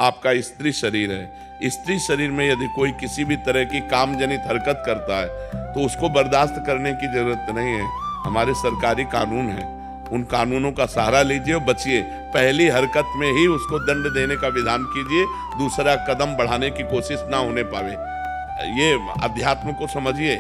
आपका स्त्री शरीर है। स्त्री शरीर में यदि कोई किसी भी तरह की काम जनित हरकत करता है तो उसको बर्दाश्त करने की जरूरत नहीं है। हमारे सरकारी कानून हैं, उन कानूनों का सहारा लीजिए और बचिए। पहली हरकत में ही उसको दंड देने का विधान कीजिए, दूसरा कदम बढ़ाने की कोशिश ना होने पावे। ये अध्यात्म को समझिए।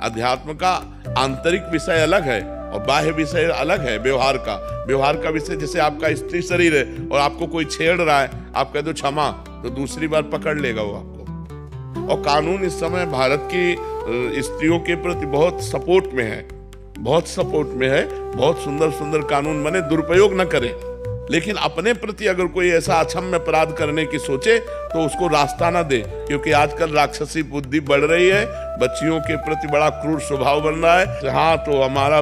अध्यात्म का आंतरिक विषय अलग है और बाह्य विषय अलग है। व्यवहार का विषय, जैसे आपका स्त्री शरीर है और आपको कोई छेड़ रहा है, आप कह दो क्षमा, तो दूसरी बार पकड़ लेगा वो आपको। और कानून इस समय भारत की स्त्रियों के प्रति बहुत सपोर्ट में है, बहुत सपोर्ट में है। बहुत सुंदर सुंदर कानून बने, दुरुपयोग न करें। लेकिन अपने प्रति अगर कोई ऐसा अक्षम्य अपराध करने की सोचे तो उसको रास्ता ना दे, क्योंकि आजकल राक्षसी बुद्धि बढ़ रही है, बच्चियों के प्रति बड़ा क्रूर स्वभाव बन रहा है। हाँ, तो हमारा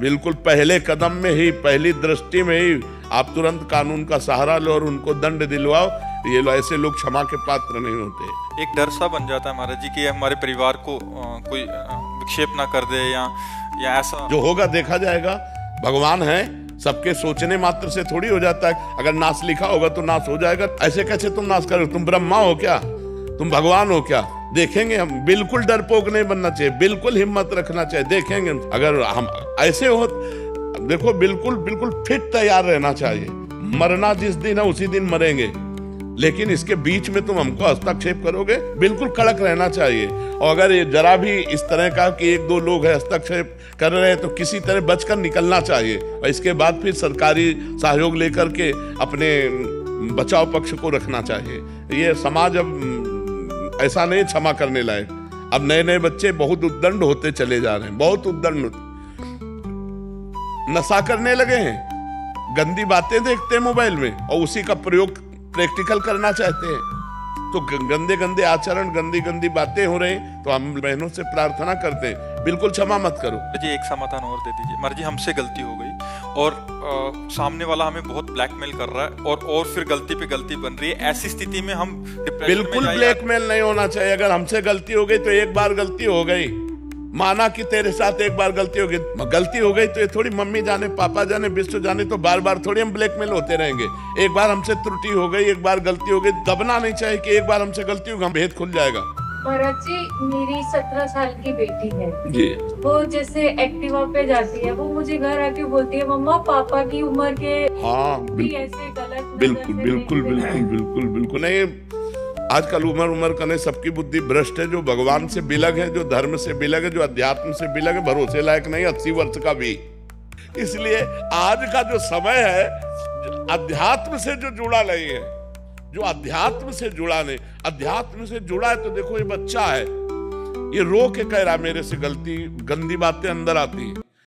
बिल्कुल पहले कदम में ही, पहली दृष्टि में ही आप तुरंत कानून का सहारा लो और उनको दंड दिलवाओ। ये ऐसे लोग क्षमा के पात्र नहीं होते। एक डर सा बन जाता है महाराज जी कि हमारे परिवार को कोई विक्षेप ना कर दे या ऐसा। जो होगा देखा जाएगा। भगवान है, सबके सोचने मात्र से थोड़ी हो जाता है। अगर नाश लिखा होगा तो नाश हो जाएगा। ऐसे कैसे तुम नाश करोगे? तुम ब्रह्मा हो क्या? तुम भगवान हो क्या? देखेंगे हम। बिल्कुल डरपोक नहीं बनना चाहिए, बिल्कुल हिम्मत रखना चाहिए। देखेंगे अगर हम ऐसे हो, देखो बिल्कुल बिल्कुल फिट तैयार रहना चाहिए। मरना जिस दिन है उसी दिन मरेंगे, लेकिन इसके बीच में तुम हमको हस्तक्षेप करोगे, बिल्कुल कड़क रहना चाहिए। और अगर ये जरा भी इस तरह का कि एक दो लोग है हस्तक्षेप कर रहे हैं तो किसी तरह बचकर निकलना चाहिए और इसके बाद फिर सरकारी सहयोग लेकर के अपने बचाव पक्ष को रखना चाहिए। ये समाज अब ऐसा नहीं क्षमा करने लायक। अब नए नए बच्चे बहुत उद्दंड होते चले जा रहे हैं, बहुत उद्दंड, नशा करने लगे हैं, गंदी बातें देखते हैं मोबाइल में और उसी का प्रयोग प्रैक्टिकल करना चाहते हैं। तो गंदे गंदे आचरण, गंदी गंदी बातें हो रही, तो हम बहनों से प्रार्थना करते हैं, बिल्कुल क्षमा मत करो जी। एक समाधान और दे दीजिए महाराज जी, हमसे गलती हो गई और सामने वाला हमें बहुत ब्लैकमेल कर रहा है और फिर गलती पे गलती बन रही है। ऐसी स्थिति में हम बिल्कुल ब्लैकमेल नहीं होना चाहिए। अगर हमसे गलती हो गई तो एक बार गलती हो गई, माना कि तेरे साथ एक बार गलती हो गई तो ये थोड़ी मम्मी जाने, पापा जाने, विश्व जाने, तो बार बार थोड़ी हम ब्लैकमेल होते रहेंगे। एक बार हमसे त्रुटि हो गई, एक बार गलती हो गई, दबना नहीं चाहिए कि एक बार हमसे गलती होगी, भेद खुल जाएगा। महाराज जी, मेरी 17 साल की बेटी है जी, वो जैसे एक्टिवा पे जाती है, वो मुझे घर आके बोलती है, मम्मा पापा की उम्र के ऐसे गलत। बिल्कुल बिल्कुल बिल्कुल बिल्कुल बिल्कुल नहीं। आजकल उम्र का नहीं, सबकी बुद्धि भ्रष्ट है। जो भगवान से बिलग है, जो धर्म से बिलग है, जो अध्यात्म से बिलग है, भरोसे लायक नहीं 80 वर्ष का भी। इसलिए आज का जो समय है, अध्यात्म से जो जुड़ा नहीं है, जो अध्यात्म से जुड़ा नहीं, अध्यात्म से जुड़ा है तो देखो ये बच्चा है, ये रो के कह रहा मेरे से गलती, गंदी बातें अंदर आती है।